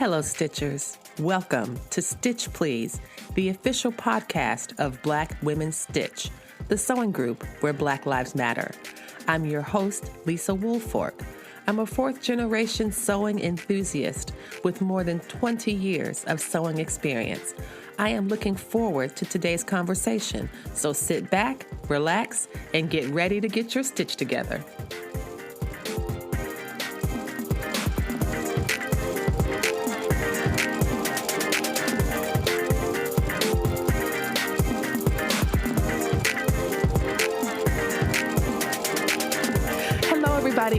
Hello, Stitchers. Welcome to Stitch Please, the official podcast of Black Women Stitch, the sewing group where Black Lives Matter. I'm your host, Lisa Woolfork. I'm a fourth-generation sewing enthusiast with more than 20 years of sewing experience. I am looking forward to today's conversation, so sit back, relax, and get ready to get your stitch together.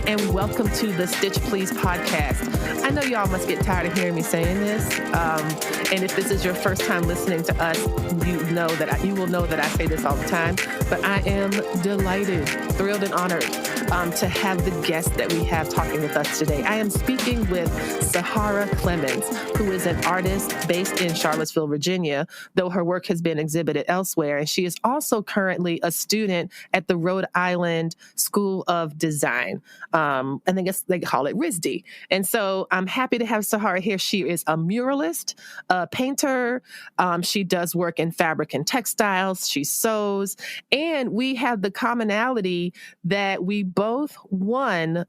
And welcome to the Stitch Please podcast. I know y'all must get tired of hearing me saying this. And if this is your first time listening to us, you will know that I say this all the time. But I am delighted, thrilled, and honored to have the guest that we have talking with us today. I am speaking with Sahara Clemons, who is an artist based in Charlottesville, Virginia, though her work has been exhibited elsewhere. And she is also currently a student at the Rhode Island School of Design. I think they call it RISD. And so I'm happy to have Sahara here. She is a muralist, a painter. She does work in fabric and textiles. She sews. And we have the commonality that we both won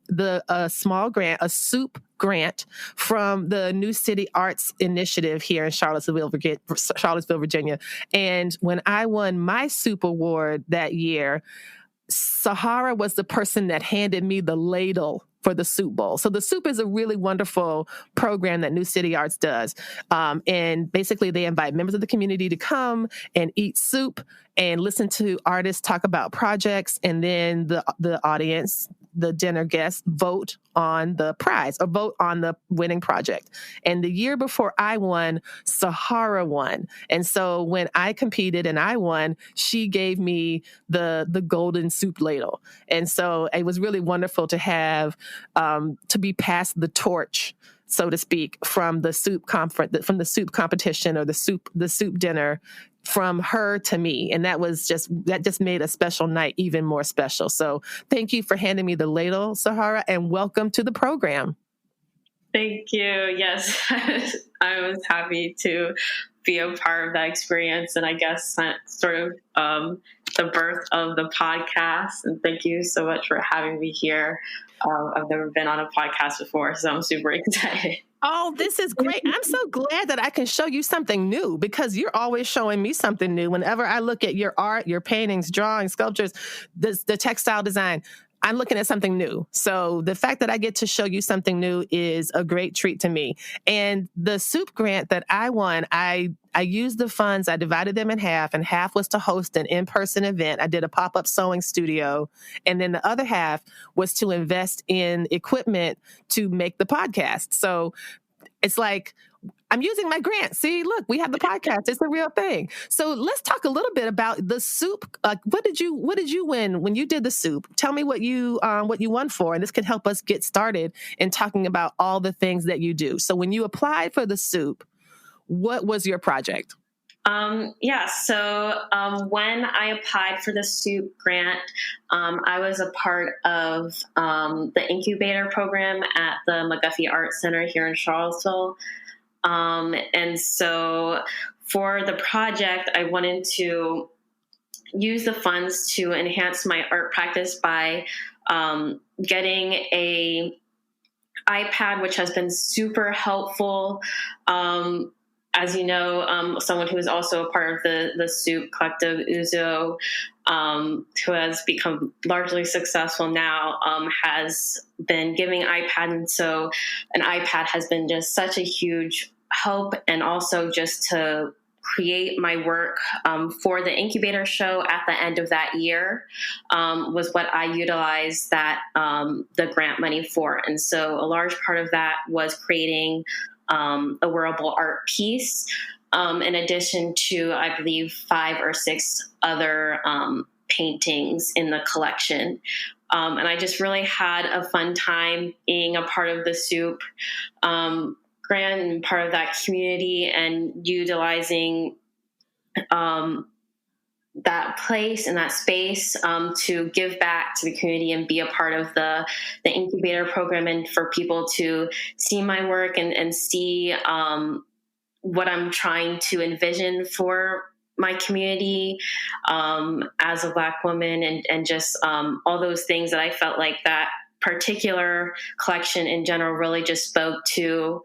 a small grant, a soup grant from the New City Arts Initiative here in Charlottesville, Virginia. And when I won my soup award that year, Sahara was the person that handed me the ladle for the soup bowl. So the soup is a really wonderful program that New City Arts does. And basically they invite members of the community to come and eat soup and listen to artists talk about projects. And then the audience, the dinner guests, vote on the prize or vote on the winning project. And the year before I won, Sahara won. And so when I competed and I won, she gave me the golden soup ladle. And so it was really wonderful to have, to be passed the torch, so to speak, from the soup from the soup competition or the soup dinner, from her to me. And that just made a special night even more special. So thank you for handing me the ladle, Sahara, and welcome to the program. Thank you. Yes, I was happy to be a part of that experience. And I guess that's sort of the birth of the podcast. And thank you so much for having me here. I've never been on a podcast before, so I'm super excited. Oh, this is great. I'm so glad that I can show you something new, because you're always showing me something new. Whenever I look at your art, your paintings, drawings, sculptures, the textile design, I'm looking at something new. So the fact that I get to show you something new is a great treat to me. And the soup grant that I won, I used the funds, I divided them in half, and half was to host an in-person event. I did a pop-up sewing studio. And then the other half was to invest in equipment to make the podcast. So it's like, I'm using my grant. See, look, we have the podcast. It's a real thing. So let's talk a little bit about the soup. What did you win when you did the soup? Tell me what you won for, and this can help us get started in talking about all the things that you do. So when you applied for the soup, what was your project? So when I applied for the soup grant, I was a part of the incubator program at the McGuffey Art Center here in Charlottesville. And so for the project, I wanted to use the funds to enhance my art practice by getting a iPad, which has been super helpful. As you know, someone who is also a part of the soup collective, Uzo, who has become largely successful now, has been giving iPad. And so an iPad has been just such a huge help, and also just to create my work for the incubator show at the end of that year was what I utilized the grant money for. And so a large part of that was creating a wearable art piece, in addition to, I believe, 5 or 6 other paintings in the collection. And I just really had a fun time being a part of the soup grant and part of that community, and utilizing that place and that space to give back to the community and be a part of the incubator program, and for people to see my work and see what I'm trying to envision for my community as a Black woman, and just all those things that I felt like that particular collection in general really just spoke to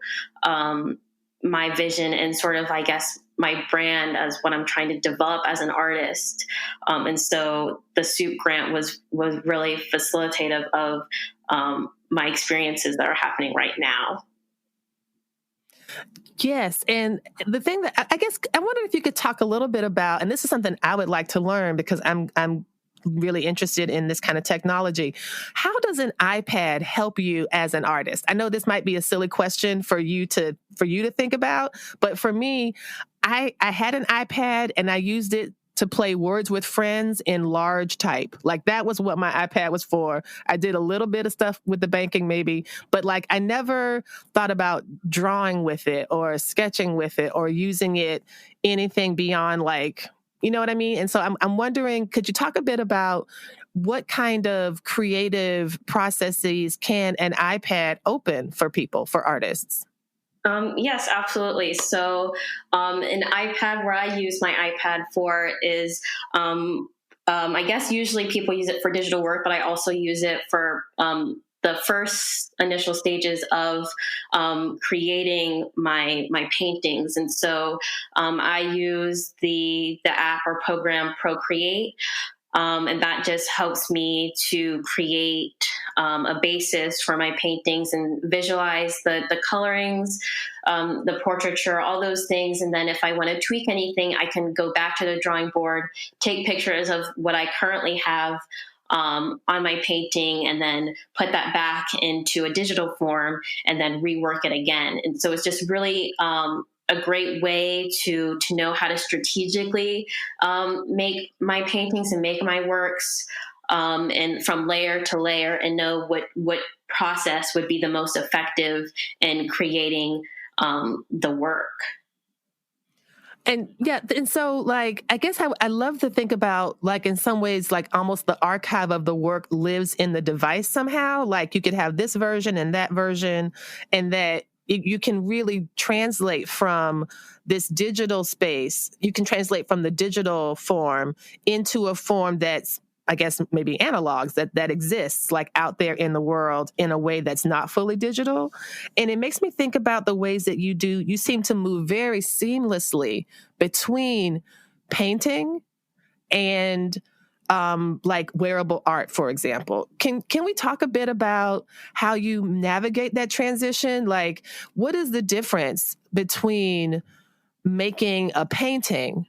my vision and sort of, I guess, my brand as what I'm trying to develop as an artist. And so the Soup grant was really facilitative of my experiences that are happening right now. Yes. And the thing that I guess I wonder if you could talk a little bit about, and this is something I would like to learn because I'm really interested in this kind of technology. How does an iPad help you as an artist? I know this might be a silly question for you to think about, but for me, I had an iPad and I used it to play Words with Friends in large type. Like that was what my iPad was for. I did a little bit of stuff with the banking maybe, but like I never thought about drawing with it or sketching with it or using it anything beyond like, you know what I mean? And so I'm wondering, could you talk a bit about what kind of creative processes can an iPad open for people, for artists? Yes, absolutely. So, an iPad, where I use my iPad for is, I guess usually people use it for digital work, but I also use it for the first initial stages of creating my paintings. And so, I use the app or program Procreate. And that just helps me to create a basis for my paintings and visualize the colorings, the portraiture, all those things. And then if I want to tweak anything, I can go back to the drawing board, take pictures of what I currently have on my painting, and then put that back into a digital form and then rework it again. And so it's just really a great way to know how to strategically make my paintings and make my works, and from layer to layer, and know what process would be the most effective in creating the work. And yeah, and so like, I guess I love to think about like in some ways, like almost the archive of the work lives in the device somehow. Like you could have this version and that version, and that you can really translate from this digital space. You can translate from the digital form into a form that's, I guess, maybe analogs that exists like out there in the world in a way that's not fully digital. And it makes me think about the ways that you seem to move very seamlessly between painting and like wearable art, for example. Can we talk a bit about how you navigate that transition? Like, what is the difference between making a painting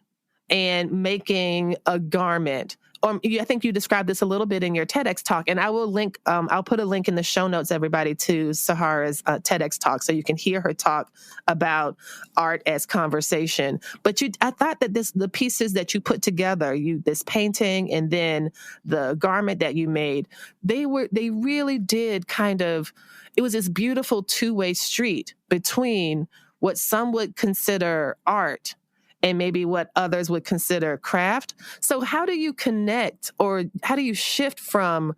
and making a garment? I think you described this a little bit in your TEDx talk, and I will link. I'll put a link in the show notes, everybody, to Sahara's TEDx talk, so you can hear her talk about art as conversation. But I thought that the pieces that you put together, this painting and then the garment that you made, they really did kind of. It was this beautiful two-way street between what some would consider art and maybe what others would consider craft. So how do you connect, or how do you shift from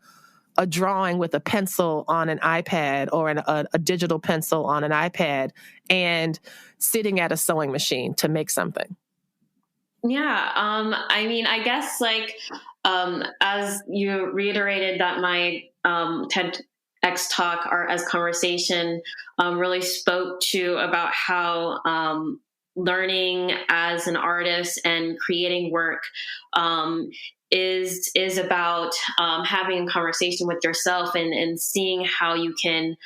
a drawing with a pencil on an iPad or a digital pencil on an iPad and sitting at a sewing machine to make something? Yeah, I mean, I guess like as you reiterated that my TEDx talk, Art as Conversation, really spoke to about how learning as an artist and creating work is about having a conversation with yourself, and seeing how you can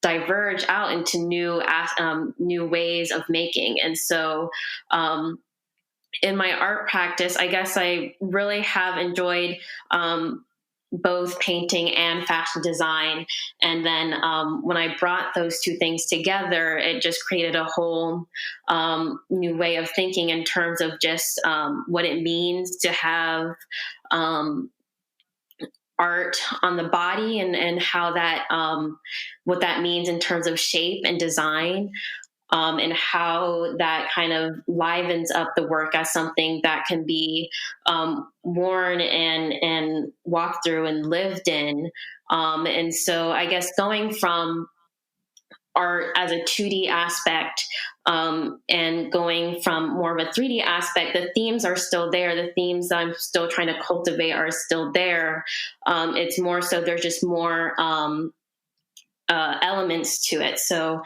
diverge out into new ways of making. And so in my art practice, I guess I really have enjoyed both painting and fashion design. And then when I brought those two things together, it just created a whole new way of thinking in terms of just what it means to have art on the body, and how that what that means in terms of shape and design. and how that kind of livens up the work as something that can be worn and walked through and lived in. And so I guess going from art as a 2D aspect, and going from more of a 3D aspect, the themes are still there. The themes that I'm still trying to cultivate are still there. It's more so there's just more elements to it. So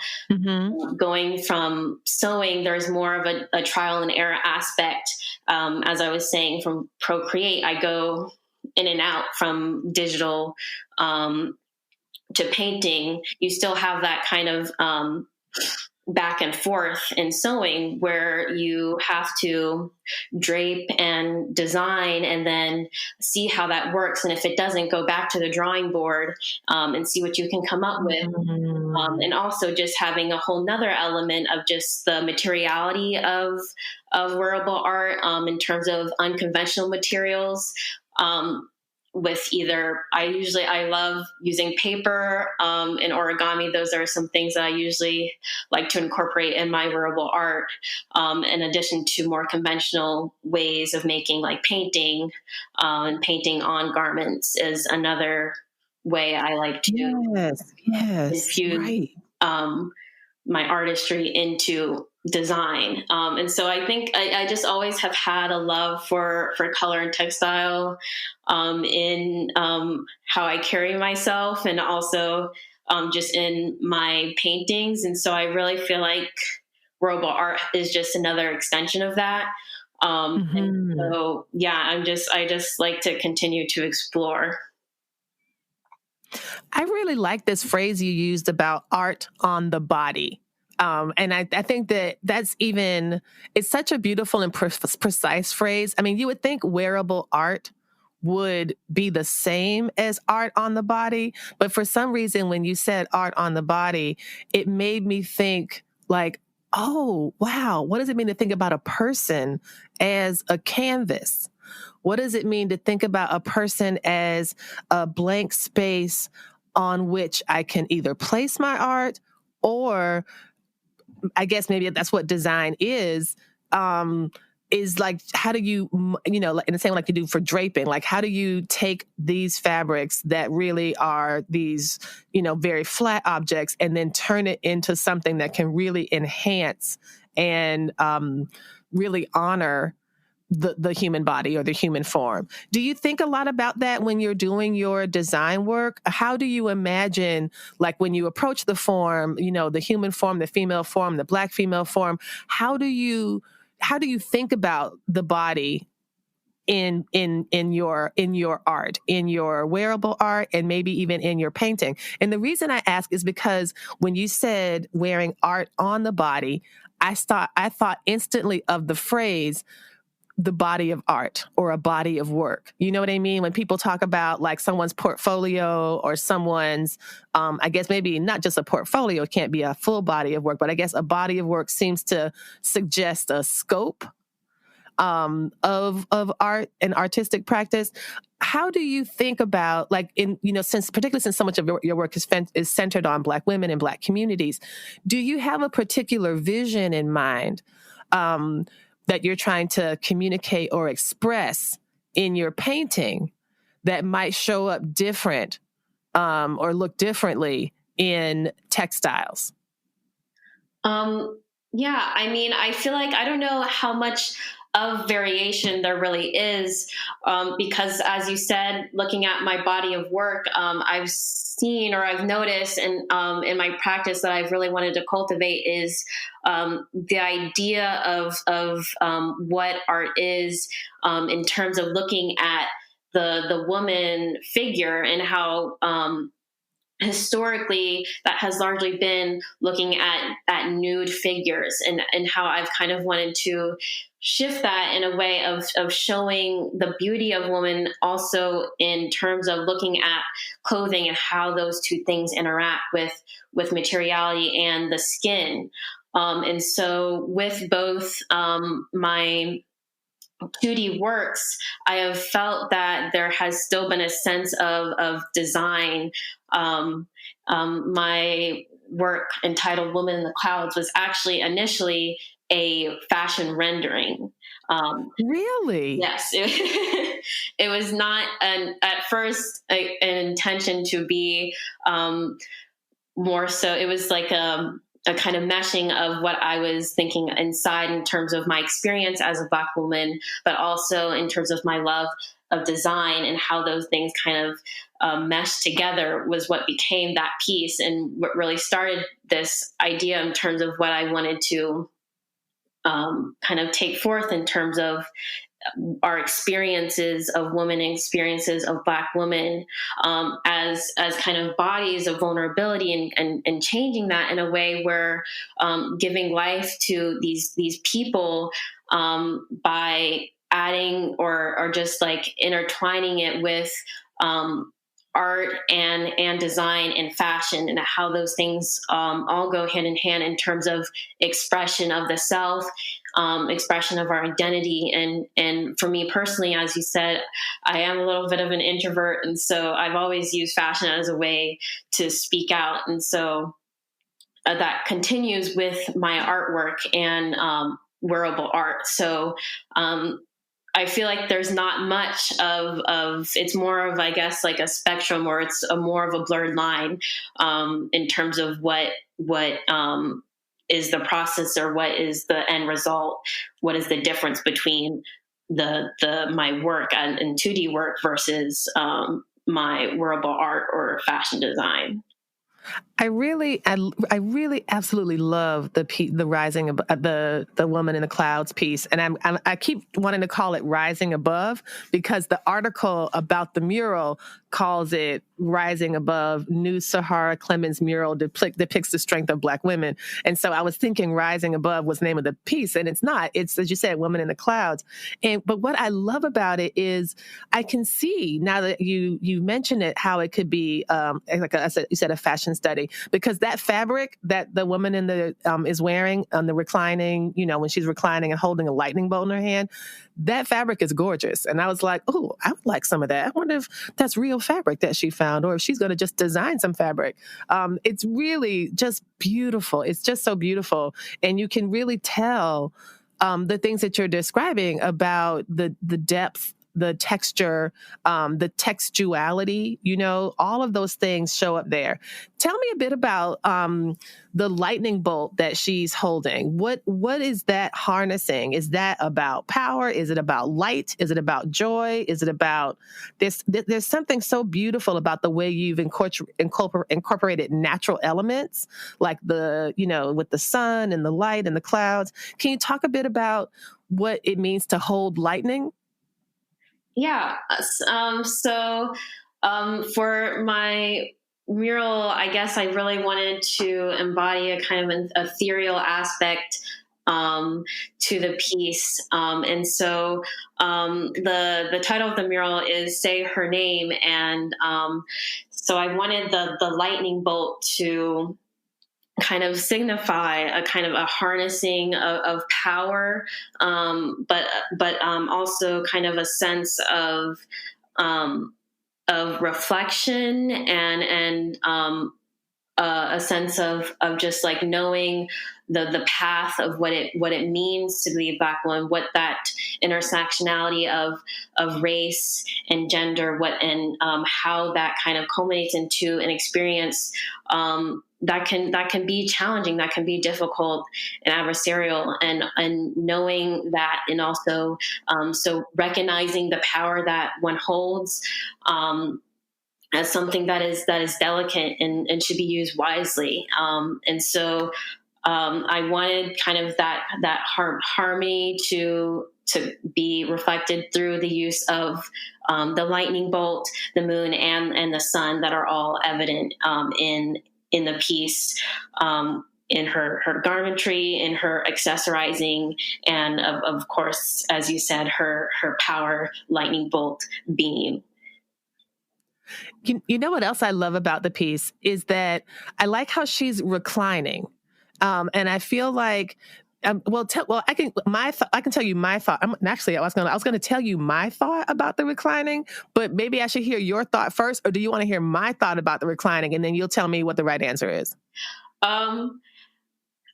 going from sewing, there's more of a trial and error aspect. As I was saying, from Procreate, I go in and out from digital to painting. You still have that kind of back and forth in sewing where you have to drape and design and then see how that works. And if it doesn't, go back to the drawing board and see what you can come up with. And also just having a whole nother element of just the materiality of wearable art, in terms of unconventional materials. With either, I love using paper and origami. Those are some things that I usually like to incorporate in my wearable art, in addition to more conventional ways of making, like painting, and painting on garments is another way I like to infuse right. my artistry into design. And so I think I just always have had a love for color and textile, in how I carry myself, and also just in my paintings. And so I really feel like wearable art is just another extension of that. And so, yeah, I just like to continue to explore. I really like this phrase you used about art on the body. And I think it's such a beautiful and precise phrase. I mean, you would think wearable art would be the same as art on the body, but for some reason, when you said art on the body, it made me think like, oh, wow, what does it mean to think about a person as a canvas? What does it mean to think about a person as a blank space on which I can either place my art, or I guess maybe that's what design is like, how do you, in the same way like you do for draping, like how do you take these fabrics that really are these, very flat objects and then turn it into something that can really enhance and really honor the human body or the human form. Do you think a lot about that when you're doing your design work? How do you imagine, like when you approach the form, the human form, the female form, the Black female form, how do you think about the body in your art, in your wearable art, and maybe even in your painting? And the reason I ask is because when you said wearing art on the body, I thought instantly of the phrase the body of art or a body of work. You know what I mean? When people talk about like someone's portfolio or someone's, I guess maybe not just a portfolio, it can't be a full body of work, but I guess a body of work seems to suggest a scope of art and artistic practice. How do you think about, like, particularly since so much of your work is centered on Black women and Black communities, do you have a particular vision in mind that you're trying to communicate or express in your painting that might show up different or look differently in textiles? Yeah, I mean, I feel like I don't know how much of variation there really is, because, as you said, looking at my body of work, I've seen or I've noticed, and in my practice that I've really wanted to cultivate is the idea of what art is, in terms of looking at the woman figure, and how historically that has largely been looking at nude figures, and how I've kind of wanted to shift that in a way of showing the beauty of woman also in terms of looking at clothing and how those two things interact with materiality and the skin. And so with both my 2D works, I have felt that there has still been a sense of design. My work entitled Woman in the Clouds was actually initially a fashion rendering. Really? Yes, it was not at first an intention to be more so. It was like a kind of meshing of what I was thinking inside in terms of my experience as a Black woman, but also in terms of my love of design and how those things kind of meshed together was what became that piece and what really started this idea in terms of what I wanted to kind of take forth in terms of our experiences of women and experiences of Black women as kind of bodies of vulnerability and changing that in a way where giving life to these people by adding or just like intertwining it with art and design and fashion and how those things all go hand in hand in terms of expression of the self, expression of our identity. And for me personally, as you said, I am a little bit of an introvert. And so I've always used fashion as a way to speak out. And so that continues with my artwork and wearable art. So I feel like there's not much of it's more of, I guess, like a spectrum, or it's more of a blurred line in terms of what is the process or what is the end result. What is the difference between the my work and 2D work versus my wearable art or fashion design? I really absolutely love the rising of the woman in the clouds piece, and I keep wanting to call it rising above because the article about the mural calls it rising above. New Sahara Clemons mural depicts the strength of Black women, and so I was thinking rising above was the name of the piece, and it's not. It's, as you said, woman in the clouds. But what I love about it is I can see now that you mentioned it how it could be like you said, a fashion study. Because that fabric that the woman in the is wearing on the reclining, when she's reclining and holding a lightning bolt in her hand, that fabric is gorgeous. And I was like, oh, I would like some of that. I wonder if that's real fabric that she found, or if she's going to just design some fabric. It's really just beautiful. It's just so beautiful, and you can really tell the things that you're describing about the depth, the texture, the textuality, all of those things show up there. Tell me a bit about the lightning bolt that she's holding. What is that harnessing? Is that about power? Is it about light? Is it about joy? Is it about this? There's something so beautiful about the way you've incorporated natural elements, like with the sun and the light and the clouds. Can you talk a bit about what it means to hold lightning? Yeah. For my mural, I guess I really wanted to embody a kind of an ethereal aspect to the piece. And so the title of the mural is Say Her Name. And so I wanted the lightning bolt to kind of signify a kind of a harnessing of power, but also kind of a sense of reflection and a sense of just like knowing the path of what it means to be a Black woman, what that intersectionality of race and gender, and how that kind of culminates into an experience that can be challenging, that can be difficult and adversarial, and knowing that, and also so recognizing the power that one holds as something that is delicate and should be used wisely. And so I wanted kind of that harmony to be reflected through the use of the lightning bolt, the moon, and the sun that are all evident in the piece, in her garmentry, in her accessorizing, and of course, as you said, her power lightning bolt beam. You know what else I love about the piece is that I like how she's reclining, and I feel like. I can tell you my thought. I was going to tell you my thought about the reclining, but maybe I should hear your thought first, or do you want to hear my thought about the reclining, and then you'll tell me what the right answer is? Um,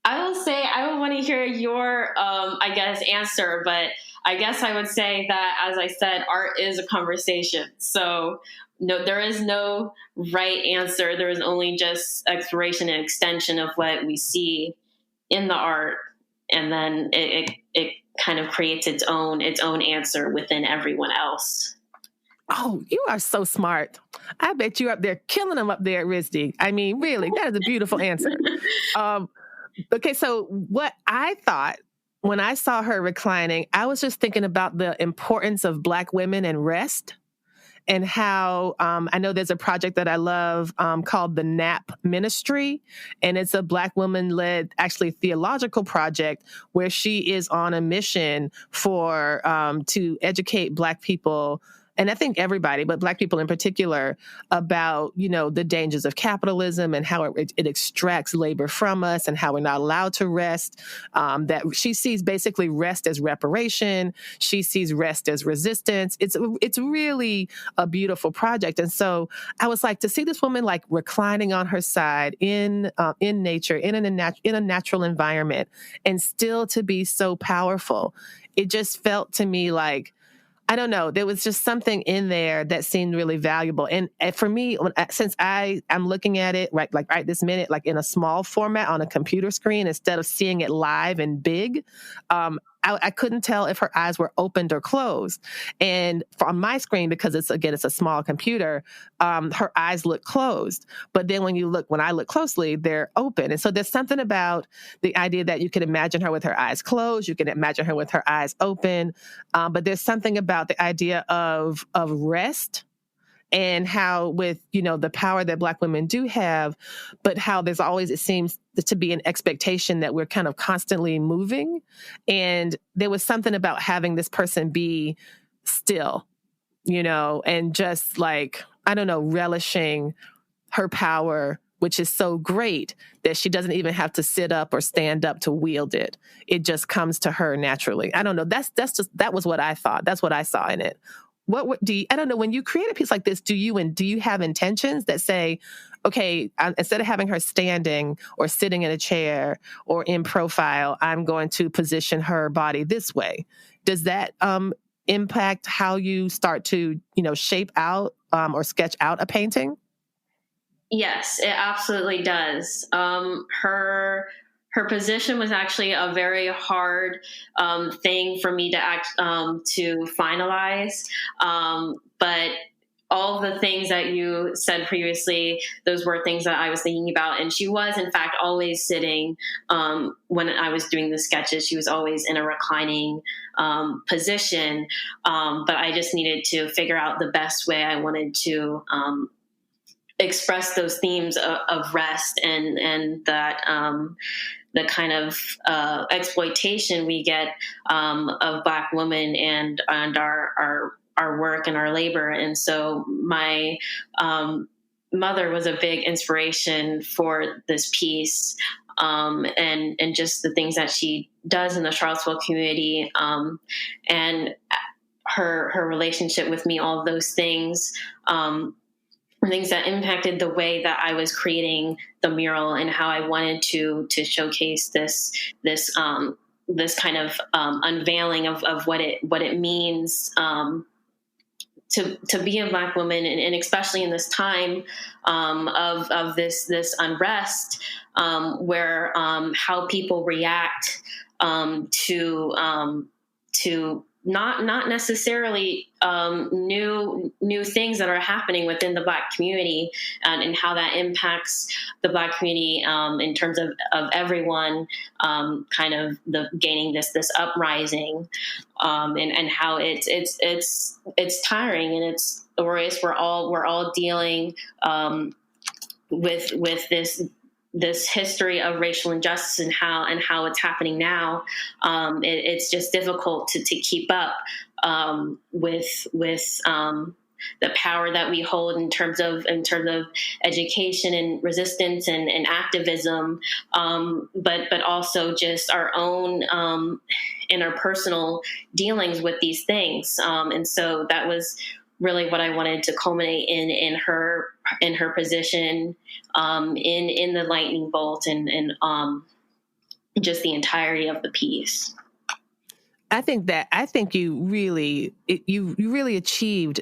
I will say I would want to hear your, I guess, answer, but I guess I would say that, as I said, art is a conversation. So no, there is no right answer. There is only just exploration and extension of what we see in the art, and then it kind of creates its own answer within everyone else. Oh, you are so smart. I bet you're up there killing them up there at RISD. I mean, really, that is a beautiful answer. Um, okay, so what I thought when I saw her reclining, I was just thinking about the importance of Black women and rest, and how I know there's a project that I love called the NAP Ministry, and it's a Black woman-led, actually theological project where she is on a mission for to educate Black people, and I think everybody, but Black people in particular, about, the dangers of capitalism and how it extracts labor from us and how we're not allowed to rest. That she sees basically rest as reparation. She sees rest as resistance. It's really a beautiful project. And so I was like, to see this woman like reclining on her side in nature, in a natural environment, and still to be so powerful. It just felt to me like, I don't know, there was just something in there that seemed really valuable. And for me, since I'm looking at it right this minute, like in a small format on a computer screen, instead of seeing it live and big, I couldn't tell if her eyes were opened or closed. And on my screen, because it's a small computer, her eyes look closed. But then when I look closely, they're open. And so there's something about the idea that you can imagine her with her eyes closed, you can imagine her with her eyes open. But there's something about the idea of rest, and how with, the power that Black women do have, but how there's always, it seems to be an expectation that we're kind of constantly moving. And there was something about having this person be still, and just like, I don't know, relishing her power, which is so great that she doesn't even have to sit up or stand up to wield it. It just comes to her naturally. I don't know. That was what I thought. That's what I saw in it. What do you, I don't know, when you create a piece like this, do you have intentions that say, okay, instead of having her standing or sitting in a chair or in profile, I'm going to position her body this way? Does that impact how you start to, shape out or sketch out a painting? Yes, it absolutely does. Her position was actually a very hard thing for me to finalize. But all the things that you said previously, those were things that I was thinking about. And she was, in fact, always sitting when I was doing the sketches. She was always in a reclining position. But I just needed to figure out the best way I wanted to express those themes of rest and that the kind of exploitation we get of Black women and our work and our labor. And so my mother was a big inspiration for this piece, and just the things that she does in the Charlottesville community, and her relationship with me, all of those things. Things that impacted the way that I was creating the mural and how I wanted to showcase this kind of unveiling of what it means to be a Black woman, and especially in this time of this unrest, where how people react to not necessarily new things that are happening within the Black community, and how that impacts the Black community in terms of everyone kind of gaining this uprising, and how it's tiring, and it's laborious. We're all dealing with this history of racial injustice and how it's happening now. It's just difficult to keep up with the power that we hold in terms of education and resistance and activism, but also just our own interpersonal dealings with these things. And so that was really what I wanted to culminate in her position, in the lightning bolt, and just the entirety of the piece. I think you really achieved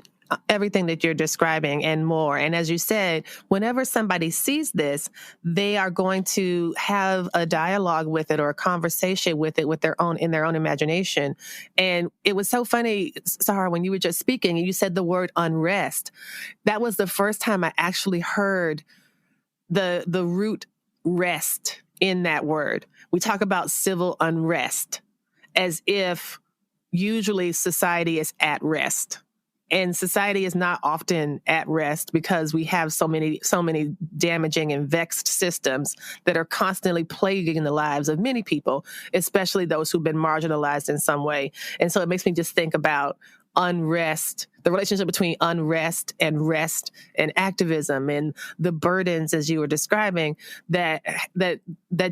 everything that you're describing and more. And as you said, whenever somebody sees this, they are going to have a dialogue with it or a conversation with it in their own imagination. And it was so funny, Sahara, when you were just speaking and you said the word unrest. That was the first time I actually heard the root rest in that word. We talk about civil unrest as if usually society is at rest. And society is not often at rest because we have so many damaging and vexed systems that are constantly plaguing the lives of many people, especially those who've been marginalized in some way. And so it makes me just think about unrest, the relationship between unrest and rest and activism and the burdens, as you were describing, that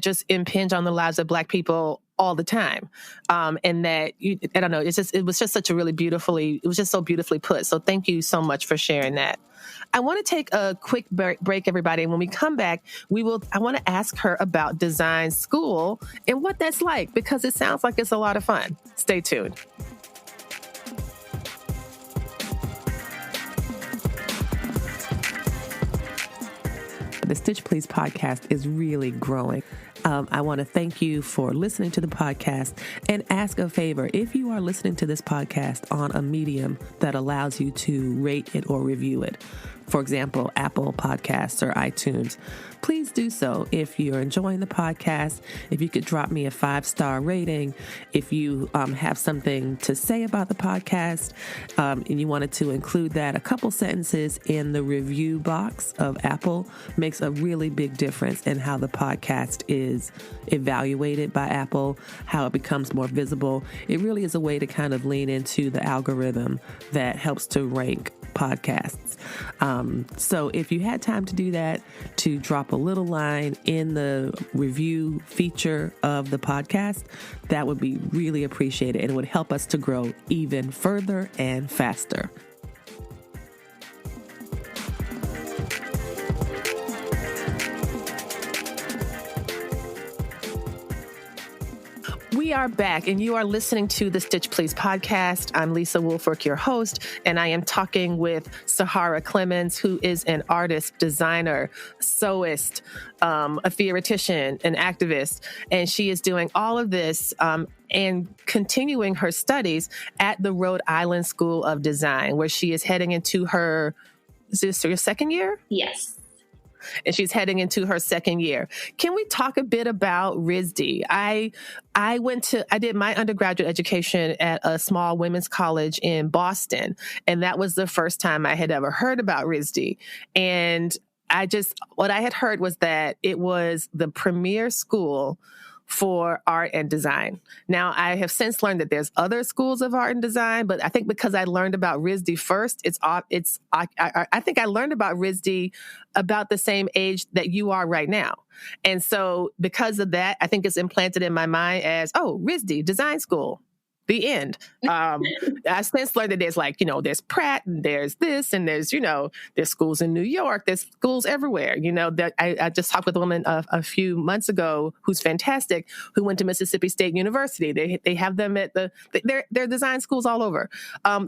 just impinge on the lives of Black people all the time. And that, I don't know, it was just so beautifully put. So thank you so much for sharing that. I want to take a quick break, everybody. And when we come back, I want to ask her about design school and what that's like, because it sounds like it's a lot of fun. Stay tuned. The Stitch Please podcast is really growing. I want to thank you for listening to the podcast and ask a favor. If you are listening to this podcast on a medium that allows you to rate it or review it, for example, Apple Podcasts or iTunes, please do so. If you're enjoying the podcast, if you could drop me a 5-star rating, if you have something to say about the podcast, and you wanted to include that, a couple sentences in the review box of Apple makes a really big difference in how the podcast is evaluated by Apple, how it becomes more visible. It really is a way to kind of lean into the algorithm that helps to rank podcasts. So if you had time to do that, to drop a little line in the review feature of the podcast, that would be really appreciated and it would help us to grow even further and faster. We are back, and you are listening to the Stitch Please podcast. I'm Lisa Woolfolk, your host, and I am talking with Sahara Clemons, who is an artist, designer, sewist, a theoretician, an activist, and she is doing all of this and continuing her studies at the Rhode Island School of Design, where she is heading into is this your second year? Yes. And she's heading into her second year. Can we talk a bit about RISD? I did my undergraduate education at a small women's college in Boston, and that was the first time I had ever heard about RISD. And what I had heard was that it was the premier school for art and design. Now, I have since learned that there's other schools of art and design, but I think because I learned about RISD first, I think I learned about RISD about the same age that you are right now. And so because of that, I think it's implanted in my mind as, oh, RISD, design school. The end. I since learned that there's Pratt and there's this and there's schools in New York, there's schools everywhere. That I just talked with a woman a few months ago who's fantastic, who went to Mississippi State University. They have them at they're design schools all over.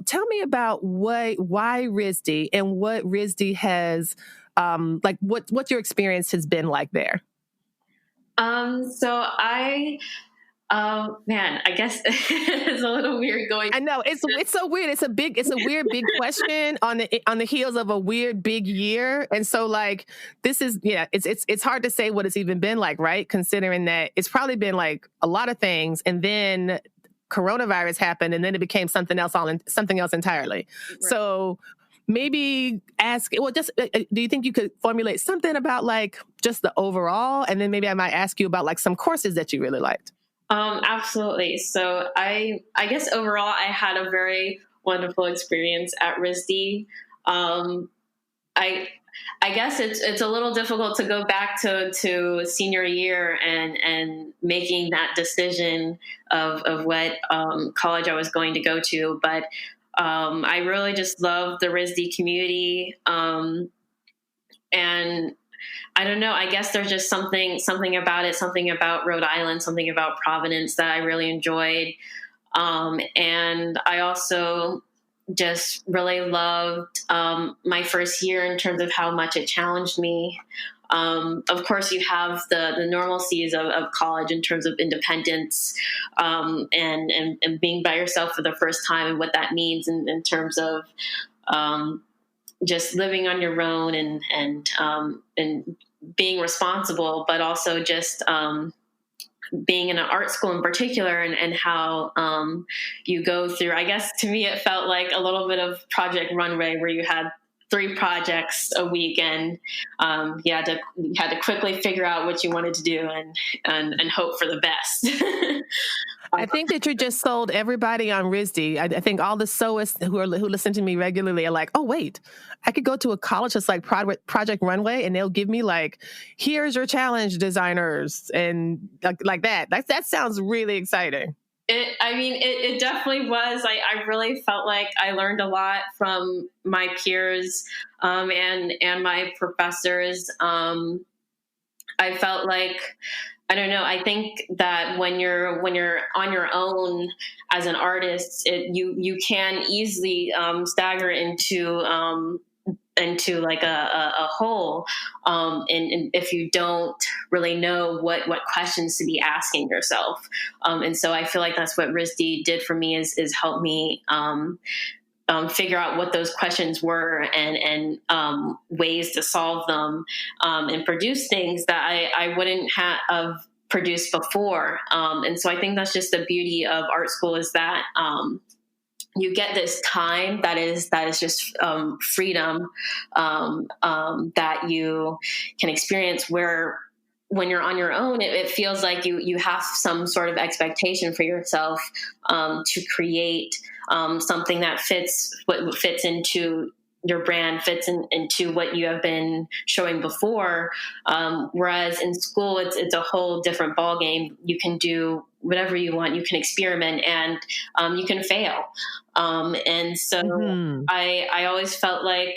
Tell me about why RISD and what RISD has, what your experience has been like there. I guess it's a little weird going. I know it's so weird. It's a weird big question on the heels of a weird big year. And so this is, it's hard to say what it's even been like, right? Considering that it's probably been like a lot of things, and then coronavirus happened, and then it became something else entirely. Right. So maybe do you think you could formulate something about just the overall, and then maybe I might ask you about some courses that you really liked. Absolutely. So I guess overall I had a very wonderful experience at RISD. I guess it's a little difficult to go back to senior year and making that decision of what college I was going to go to. But I really just love the RISD community. And I don't know, I guess there's just something about it, something about Rhode Island, something about Providence that I really enjoyed. And I also just really loved my first year in terms of how much it challenged me. Of course, you have the normalcies of college in terms of independence, and being by yourself for the first time, and what that means in terms of just living on your own, and being responsible, but also just being in an art school in particular, and how you go through, I guess to me, it felt like a little bit of Project Runway, where you had 3 projects a week, and you had to quickly figure out what you wanted to do, and hope for the best. I think that you just sold everybody on RISD. I think all the sewists who listen to me regularly are like, oh, wait, I could go to a college that's like Project Runway, and they'll give me like, here's your challenge designers, and like that. That sounds really exciting. It definitely was. I really felt like I learned a lot from my peers, and my professors. I felt like, I don't know, I think that when you're on your own as an artist, you can easily stagger into like a hole, and if you don't really know what questions to be asking yourself, and so I feel like that's what RISD did for me, is help me figure out what those questions were, and ways to solve them, and produce things that I wouldn't have produced before. And so I think that's just the beauty of art school, is that you get this time that is just freedom, that you can experience, where when you're on your own, it feels like you have some sort of expectation for yourself, to create something that fits into your brand, fits into what you have been showing before. Whereas in school, it's a whole different ballgame. You can do whatever you want. You can experiment, and you can fail. And so I always felt like,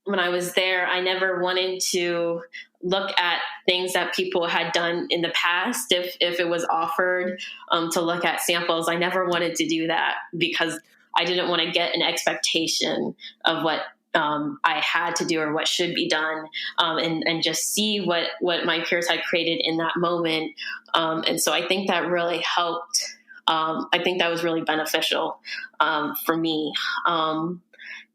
when I was there, I never wanted to look at things that people had done in the past. If it was offered to look at samples, I never wanted to do that, because I didn't want to get an expectation of what I had to do or what should be done, and just see what my peers had created in that moment. And so I think that really helped. I think that was really beneficial for me.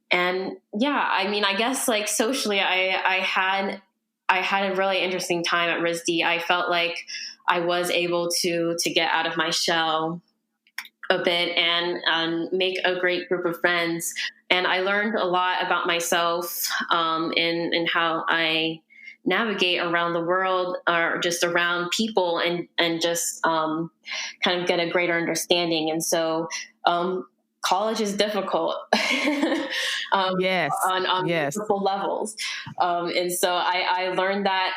And yeah, I mean, I guess like socially, I had a really interesting time at RISD. I felt like I was able to get out of my shell a bit, and make a great group of friends. And I learned a lot about myself, in how I navigate around the world, or just around people, and just kind of get a greater understanding. And so college is difficult. Yes. On Yes. multiple levels. And so I learned that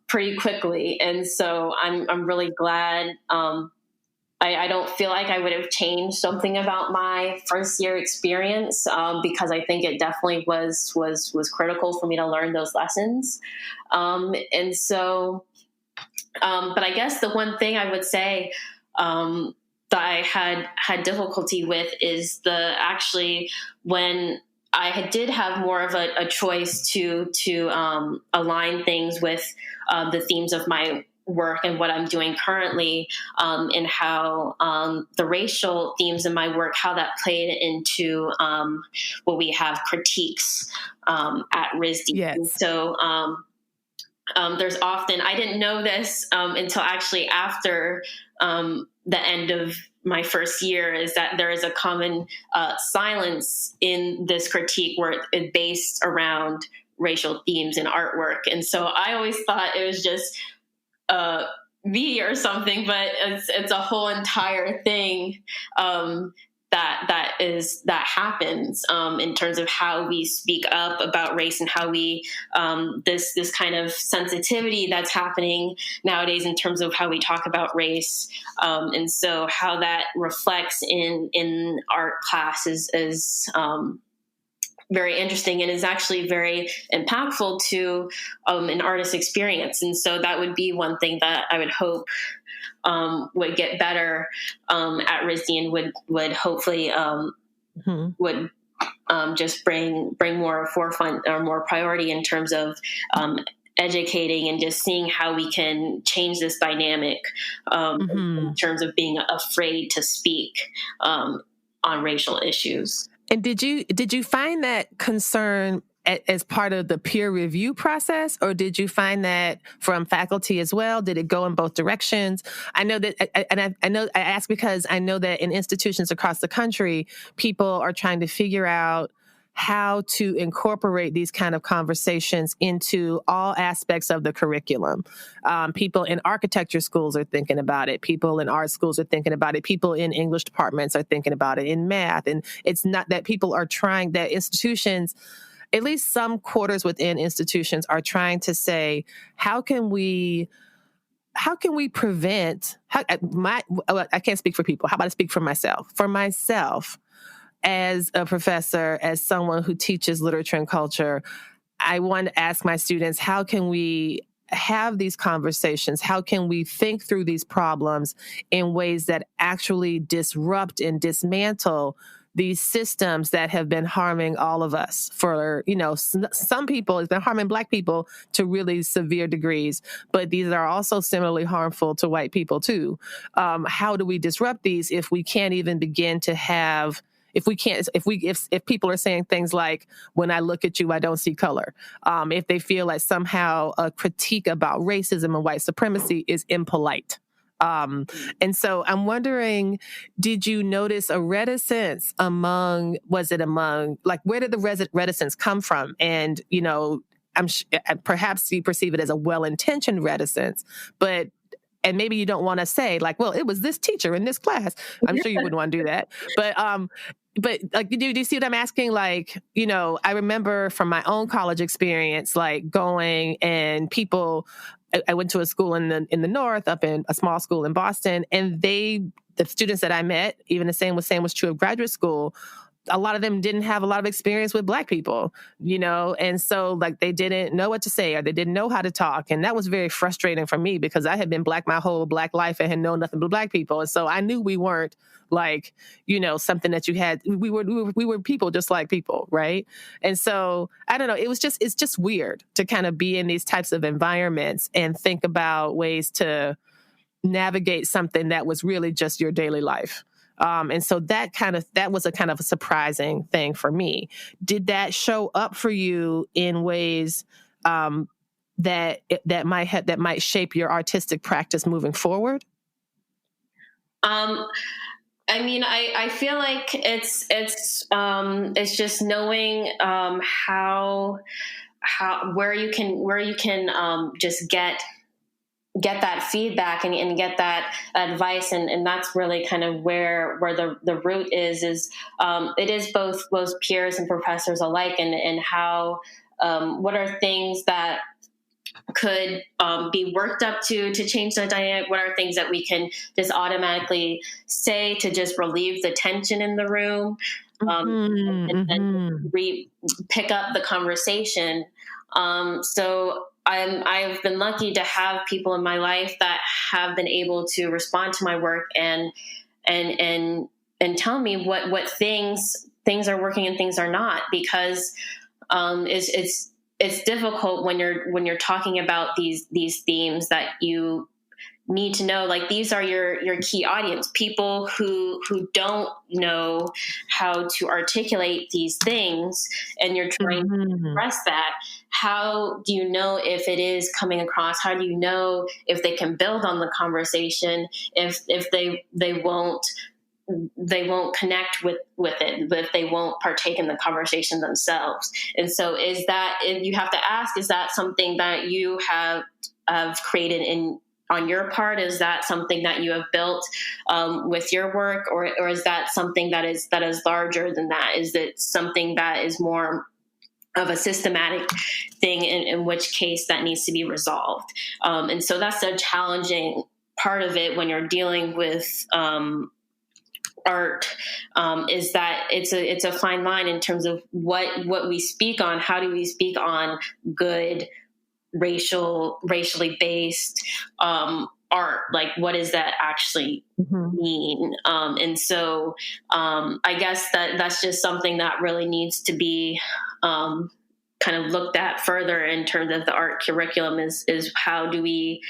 pretty quickly. And so I'm really glad. I don't feel like I would have changed something about my first year experience, because I think it definitely was critical for me to learn those lessons. And so, but I guess the one thing I would say that I had difficulty with is when I did have more of a choice to align things with the themes of my work and what I'm doing currently, and how the racial themes in my work, how that played into what we have critiques at RISD. Yes. And so there's often, I didn't know this until actually after the end of my first year, is that there is a common silence in this critique where it's based around racial themes in artwork. And so I always thought it was just me or something, but it's a whole entire thing that happens in terms of how we speak up about race and how we this kind of sensitivity that's happening nowadays in terms of how we talk about race, and so how that reflects in art class is very interesting and is actually very impactful to an artist's experience. And so that would be one thing that I would hope would get better at RISD and would hopefully would just bring more forefront or more priority in terms of educating and just seeing how we can change this dynamic in terms of being afraid to speak on racial issues. And did you find that concern as part of the peer review process, or did you find that from faculty as well? Did it go in both directions? I know that, and I ask because I know that in institutions across the country, people are trying to figure out how to incorporate these kind of conversations into all aspects of the curriculum. People in architecture schools are thinking about it. People in art schools are thinking about it. People in English departments are thinking about it, in math. And it's not that people are trying, that institutions, at least some quarters within institutions, are trying to say, how can we prevent, I can't speak for people. How about I speak for myself? For myself, as a professor, as someone who teaches literature and culture, I want to ask my students, how can we have these conversations? How can we think through these problems in ways that actually disrupt and dismantle these systems that have been harming all of us for, some people, it's been harming Black people to really severe degrees, but these are also similarly harmful to white people too. How do we disrupt these if we can't even begin to have, if people are saying things like, when I look at you, I don't see color. If they feel like somehow a critique about racism and white supremacy is impolite. And so I'm wondering, did you notice a reticence where did the reticence come from? And, perhaps you perceive it as a well-intentioned reticence, and maybe you don't want to say like, well, it was this teacher in this class. I'm sure you wouldn't want to do that. But like, do you see what I'm asking? Like, I remember from my own college experience, like going and people, I went to a school in the north, up in a small school in Boston, and the students that I met, even the same was true of graduate school. A lot of them didn't have a lot of experience with Black people, and so like they didn't know what to say or they didn't know how to talk. And that was very frustrating for me because I had been Black my whole Black life and had known nothing but Black people. And so I knew we weren't like, something that you had. We were people just like people, right? And so I don't know, it's just weird to kind of be in these types of environments and think about ways to navigate something that was really just your daily life. And so that was a kind of a surprising thing for me. Did that show up for you in ways that might shape your artistic practice moving forward? I feel like it's just knowing how where you can just get that feedback and get that advice, and that's really kind of where the root is it is both peers and professors alike, and how what are things that could be worked up to change the dynamic? What are things that we can just automatically say to just relieve the tension in the room, and then pick up the conversation? So I've been lucky to have people in my life that have been able to respond to my work and tell me what things are working and things are not, because it's difficult when you're talking about these themes that you need to know, like these are your key audience, people who don't know how to articulate these things, and you're trying to express that. How do you know if it is coming across? How do you know if they can build on the conversation, if they won't connect with it, if they won't partake in the conversation themselves? And so you have to ask, is that something that you have created in on your part? Is that something that you have built with your work, or is that something that is larger than that? Is it something that is more of a systematic thing, in which case that needs to be resolved? And so that's a challenging part of it when you're dealing with art, is that it's a fine line in terms of what we speak on. How do we speak on good racially based art? Like, what does that actually mean? And so I guess that's just something that really needs to be kind of looked at further in terms of the art curriculum, is how do we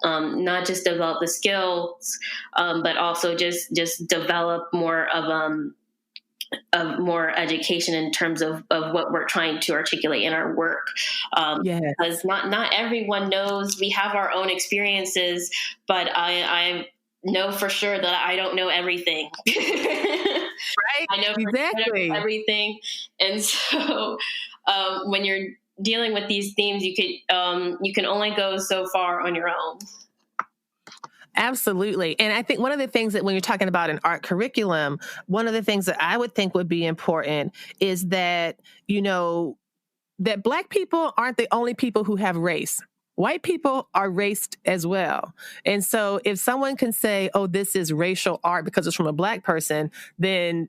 not just develop the skills, but also just develop more of more education in terms of what we're trying to articulate in our work. Because not everyone knows. We have our own experiences, but I know for sure that I don't know everything. Right? I know Exactly. everything. And so when you're dealing with these themes, you can only go so far on your own. Absolutely. And I think one of the things that when you're talking about an art curriculum, one of the things that I would think would be important is that, that Black people aren't the only people who have race. White people are raced as well. And so if someone can say, oh, this is racial art because it's from a Black person, then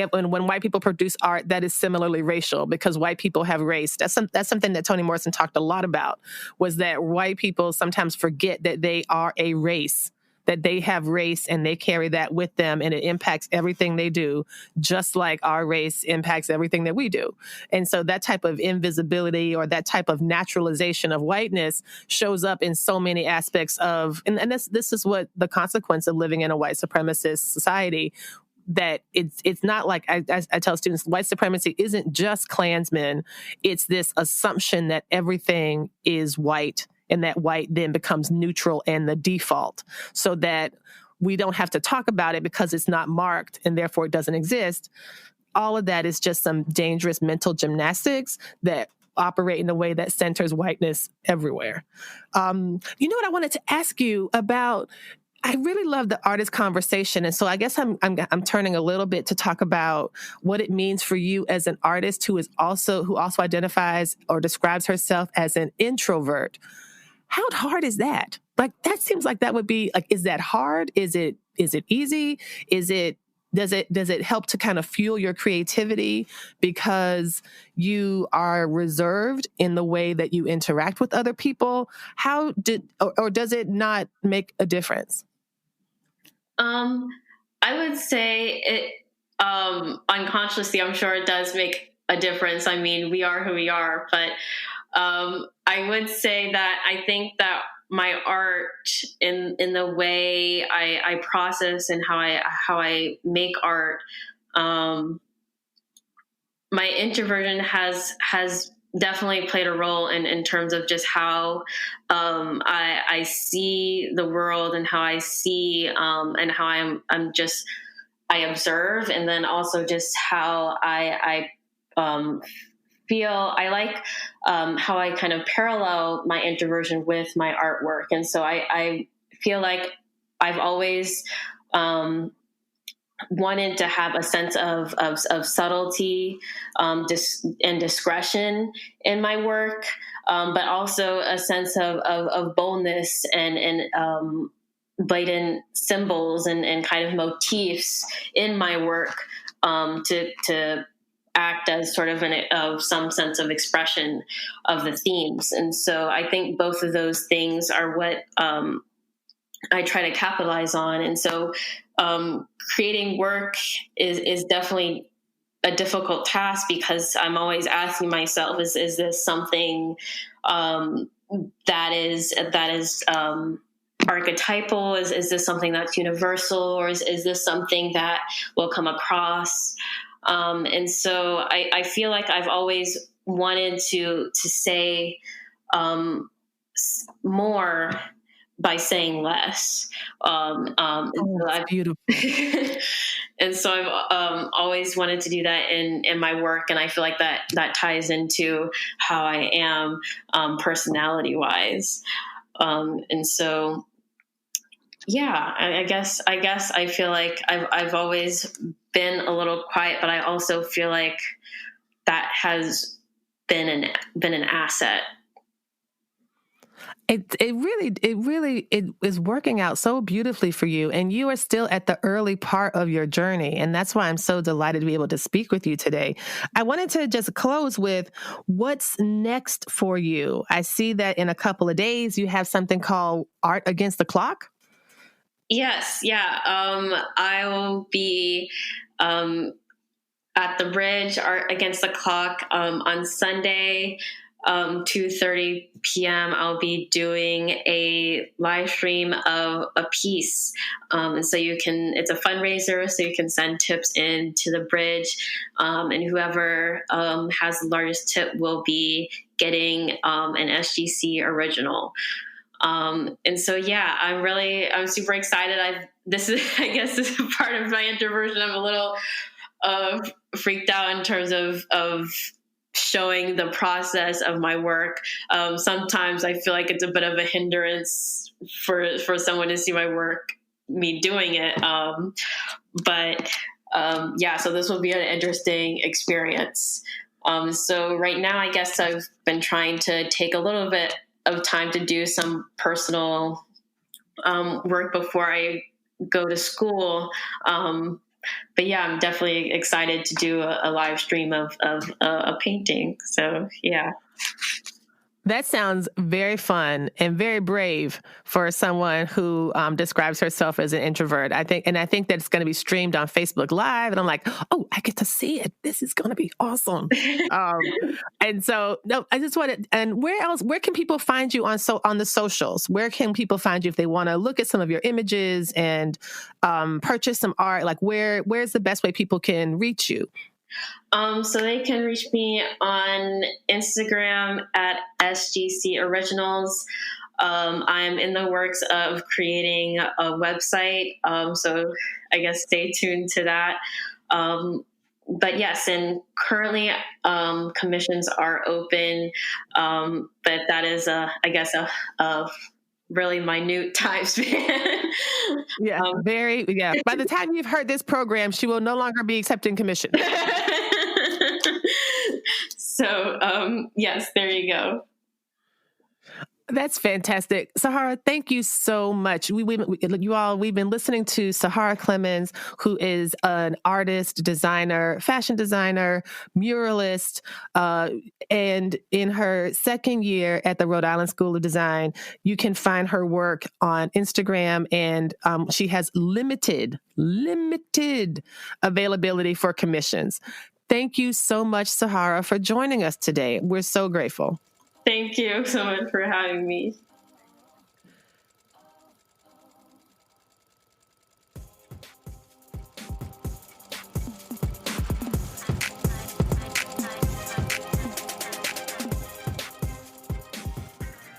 when white people produce art, that is similarly racial because white people have race. That's something that Toni Morrison talked a lot about, was that white people sometimes forget that they are a race, that they have race and they carry that with them, and it impacts everything they do, just like our race impacts everything that we do. And so that type of invisibility or that type of naturalization of whiteness shows up in so many aspects of, and this is what the consequence of living in a white supremacist society, that it's not like I tell students, white supremacy isn't just Klansmen. It's this assumption that everything is white and that white then becomes neutral and the default, so that we don't have to talk about it because it's not marked and therefore it doesn't exist. All of that is just some dangerous mental gymnastics that operate in a way that centers whiteness everywhere. You know what I wanted to ask you about? I really love the artist conversation. And so I guess I'm turning a little bit to talk about what it means for you as an artist who also identifies or describes herself as an introvert. How hard is that? Like, that seems like that would be like, is that hard? Is it easy? Does it help to kind of fuel your creativity because you are reserved in the way that you interact with other people? Or does it not make a difference? I would say it, unconsciously, I'm sure it does make a difference. I mean, we are who we are, but I would say that I think that my art, in the way I process and how I make art, my introversion has definitely played a role in terms of just how I see the world and how I see and how I observe, and then also just how I feel. I like how I kind of parallel my introversion with my artwork, and so I feel like I've always wanted to have a sense of subtlety and discretion in my work, but also a sense of boldness and blatant symbols and kind of motifs in my work, to act as sort of some sense of expression of the themes. And so I think both of those things are what I try to capitalize on. And so creating work is definitely a difficult task, because I'm always asking myself, is this something that is archetypal? Is this something that's universal, or is this something that will come across? And so I feel like I've always wanted to say more by saying less. That's beautiful. And so I've always wanted to do that in my work, and I feel like that ties into how I am personality-wise. And so, yeah, I guess I feel like I've always been a little quiet, but I also feel like that has been an asset. It is working out so beautifully for you, and you are still at the early part of your journey, and that's why I'm so delighted to be able to speak with you today. I wanted to just close with what's next for you. I see that in a couple of days you have something called Art Against the Clock. Yes, yeah. I will be at the Bridge Art Against the Clock on Sunday, 2:30 p.m. I'll be doing a live stream of a piece. And so it's a fundraiser, so you can send tips in to the Bridge. And whoever has the largest tip will be getting an SGC original. And so, yeah, I'm super excited. I guess this is part of my introversion. I'm a little freaked out in terms of showing the process of my work. Sometimes I feel like it's a bit of a hindrance for someone to see my work, me doing it. But so this will be an interesting experience. So right now, I guess I've been trying to take a little bit of time to do some personal work before I go to school. But yeah, I'm definitely excited to do a live stream of a painting. So yeah. That sounds very fun and very brave for someone who describes herself as an introvert. I think that it's going to be streamed on Facebook Live, and I'm like, oh, I get to see it. This is going to be awesome. And so, no, I just wanted. And where can people find you on the socials? Where can people find you if they want to look at some of your images and purchase some art? Like, where's the best way people can reach you? So they can reach me on Instagram at SGC Originals. I'm in the works of creating a website. So I guess stay tuned to that. But yes, and currently commissions are open. But that is a really minute time span. Yeah, By the time you've heard this program, she will no longer be accepting commission. So, yes, there you go. That's fantastic. Sahara, thank you so much. We've been listening to Sahara Clemons, who is an artist, designer, fashion designer, muralist, and in her second year at the Rhode Island School of Design. You can find her work on Instagram, and she has limited availability for commissions. Thank you so much, Sahara, for joining us today. We're so grateful. Thank you so much for having me.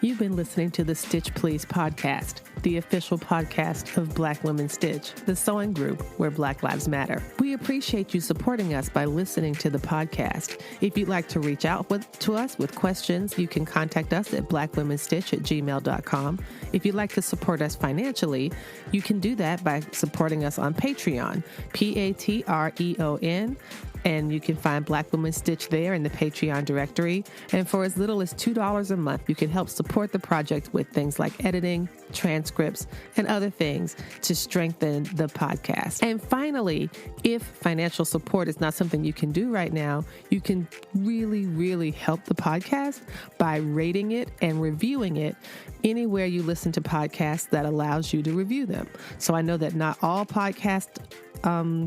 You've been listening to the Stitch Please podcast, the official podcast of Black Women Stitch, the sewing group where Black Lives Matter. We appreciate you supporting us by listening to the podcast. If you'd like to reach out to us with questions, you can contact us at blackwomenstitch@gmail.com. If you'd like to support us financially, you can do that by supporting us on Patreon, Patreon. And you can find Black Women Stitch there in the Patreon directory. And for as little as $2 a month, you can help support the project with things like editing, transcripts, and other things to strengthen the podcast. And finally, if financial support is not something you can do right now, you can really, really help the podcast by rating it and reviewing it anywhere you listen to podcasts that allows you to review them. So I know that not all podcast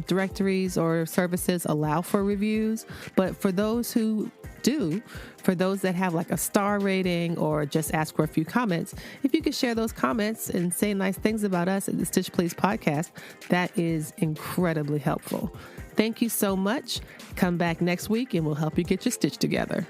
directories or services allow for reviews, but for those who do, for those that have like a star rating or just ask for a few comments, if you could share those comments and say nice things about us at the Stitch Please podcast, that is incredibly helpful. Thank you so much. Come back next week and we'll help you get your stitch together.